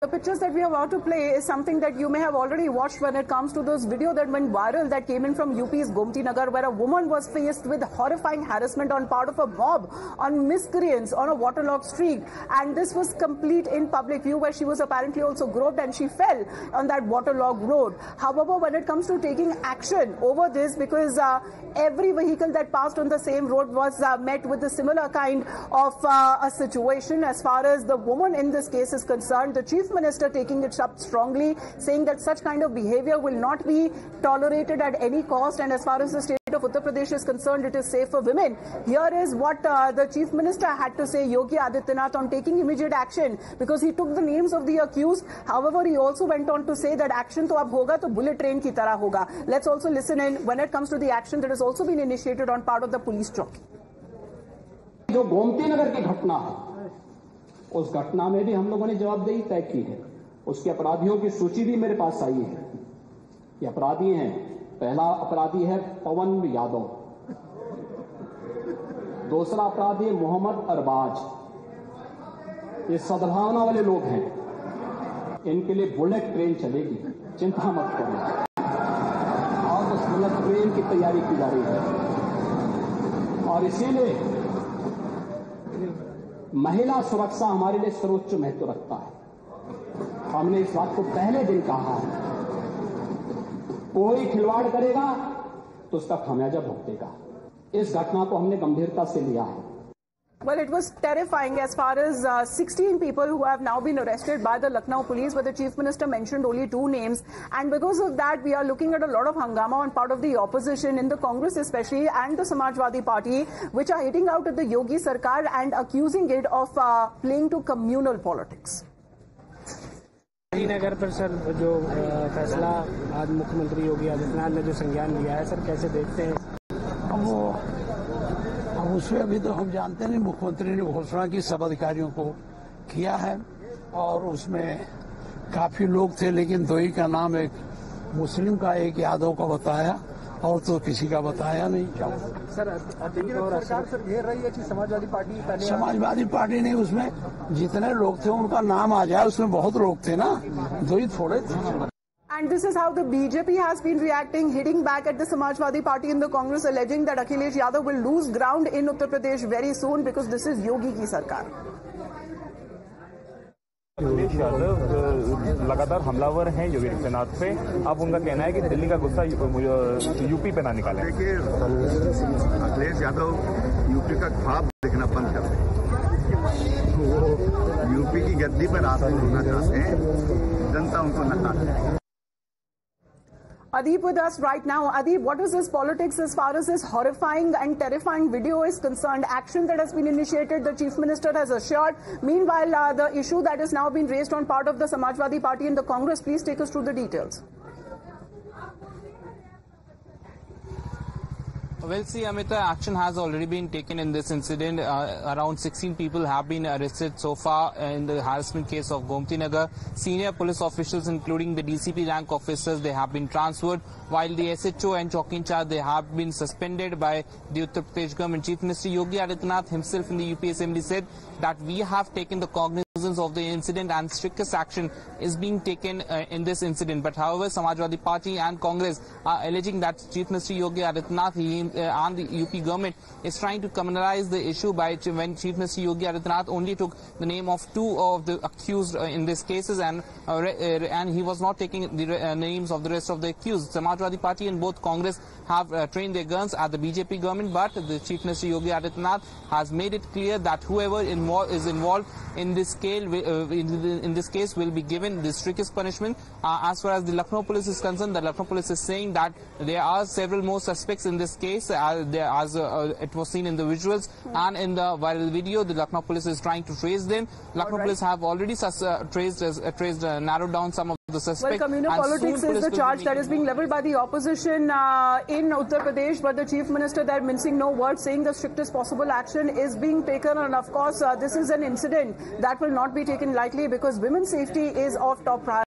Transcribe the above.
The pictures that we are about to play is something that you may have already watched when it comes to those video that went viral that came in from UP's Gomti Nagar, where a woman was faced with horrifying harassment on part of a mob on miscreants on a waterlogged street. And this was complete in public view, where she was apparently also groped and she fell on that waterlogged road. However, when it comes to taking action over this, because every vehicle that passed on the same road was met with a similar kind of a situation, as far as the woman in this case is concerned, the Chief Minister taking it up strongly, saying that such kind of behavior will not be tolerated at any cost, and as far as the state of Uttar Pradesh is concerned, it is safe for women. Here is what the Chief Minister had to say, Yogi Adityanath, on taking immediate action, because he took the names of the accused. However, he also went on to say that action to ab hoga to bullet train ki tarah hoga. Let's also listen in when it comes to the action that has also been initiated on part of the police chowki. जो गोमती नगर की घटना है, उस घटना में भी हम लोगों ने जवाबदेही तय की है। उसके अपराधियों की सूची भी मेरे पास आई है। ये अपराधी हैं। पहला अपराधी है पवन यादव, दूसरा अपराधी है मोहम्मद अरबाज। ये सद्भावना वाले लोग हैं, इनके लिए बुलेट ट्रेन चलेगी, चिंता मत करो। और उस बुलेट ट्रेन की तैयारी की जा रही है, और इसीलिए महिला सुरक्षा हमारे लिए सर्वोच्च महत्व रखता है। हमने इस बात को पहले दिन कहा है, कोई खिलवाड़ करेगा तो उसका खामियाजा भुगतेगा। इस घटना को हमने गंभीरता से लिया है। Well, it was terrifying as far as 16 people who have now been arrested by the Lucknow police, but the Chief Minister mentioned only 2 names. And because of that, we are looking at a lot of hangama on part of the opposition in the Congress especially and the Samajwadi Party, which are hitting out at the Yogi Sarkar and accusing it of playing to communal politics. नगर पर sir जो फैसला आज मुख्यमंत्री योगी आदित्यनाथ ने जो संज्ञान लिया है, सर कैसे देखते हैं? अब उसमें अभी तो हम जानते नहीं। मुख्यमंत्री ने घोषणा की, सब अधिकारियों को किया है, और उसमें काफी लोग थे, लेकिन 2 ही का नाम, एक मुस्लिम का, एक यादव का बताया, और तो किसी का बताया नहीं। सर सरकार सर घेर रही है कि समाजवादी पार्टी नहीं, उसमें जितने लोग थे उनका नाम आ जाए। उसमें बहुत लोग थे ना, 2 ही थोड़े थे। And this is how the BJP has been reacting, hitting back at the Samajwadi Party in the Congress, alleging that Akhilesh Yadav will lose ground in Uttar Pradesh very soon because this is Yogi ki sarkar. Akhilesh Yadav लगातार हमलावर हैं योगी आदित्यनाथ पे। अब उनका कहना है कि दिल्ली का गुस्सा यूपी पे ना निकालें। देखिए, अखिलेश यादव यूपी का ख्वाब देखना बंद कर दें। वो यूपी की गद्दी पर आसीन होना चाहते हैं, जनता उनको नकार। Adeep with us right now. Adeep, what is this politics as far as this horrifying and terrifying video is concerned? Action that has been initiated, the Chief Minister has assured. Meanwhile, the issue that is now been raised on part of the Samajwadi Party in the Congress, please take us through the details. Well, see, Amita, action has already been taken in this incident. Around 16 people have been arrested so far in the harassment case of Gomti Nagar. Senior police officials, including the DCP rank officers, they have been transferred, while the SHO and Chowki Incharge, they have been suspended by the Uttar Pradesh government. Chief Minister Yogi Adityanath himself in the UP Assembly said that we have taken the cognizance of the incident and strictest action is being taken in this incident. But however, Samajwadi Party and Congress are alleging that Chief Minister Yogi Adityanath and the UP government is trying to criminalize the issue by when Chief Minister Yogi Adityanath only took the name of 2 of the accused in these cases, and he was not taking the names of the rest of the accused. Samajwadi Party and both Congress have trained their guns at the BJP government, but the Chief Minister Yogi Adityanath has made it clear that whoever is involved in this case will be given the strictest punishment. As far as the Lucknow police is concerned, the Lucknow police is saying that there are several more suspects in this case, as it was seen in the visuals and in the viral video. The Lucknow police is trying to trace them. Lucknow police have already narrowed down some of the suspects. Well, communal politics is the charge that is being leveled by the opposition in Uttar Pradesh, but the Chief Minister there mincing no words, saying the strictest possible action is being taken, and of course this is an incident that will not be taken lightly because women's safety is of top priority.